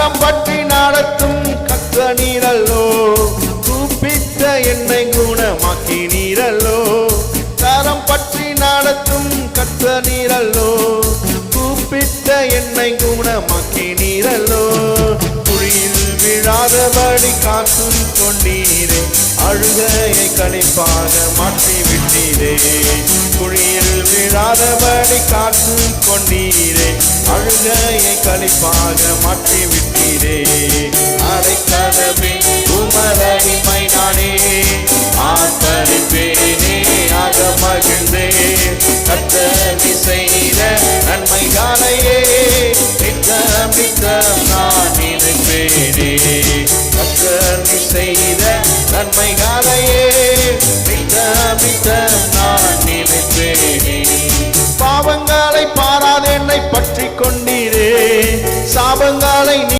கரம் பற்றி நடத்தும் கர்த்தரீரல்லோ, கூப்பிட்ட என்னை குணமாக்கினீரல்லோ. கரம் பற்றி நடத்தும் கர்த்தரீரல்லோ, கூப்பிட்ட என்னை குணமாக்கினீரல்லோ. குழியில் விழாதபடி காத்துக் கொண்டீரே, அழுகையை களிப்பாக மாற்றி விட்டீரே. குழியில் விழாதபடி காத்துக் கொண்டீரே, அழுகையை களிப்பாக மாற்றி விட்டீரே. அடைக்கலமே உமதடிமை நானே, ஆர்ப்பரிப்பேனே ஆக மகிழ்ந்தே. கர்த்தர் செய்த நன்மைகளையே நித்தம் நித்தம் நான் நினைப்பேனே. கர்த்தர் செய்த நன்மைகளையே நித்தம் நித்தம் நான் நினைப்பேனே. பாவங்களை பாராத என்னை பற்றி கொண்டீரே, சாபங்களை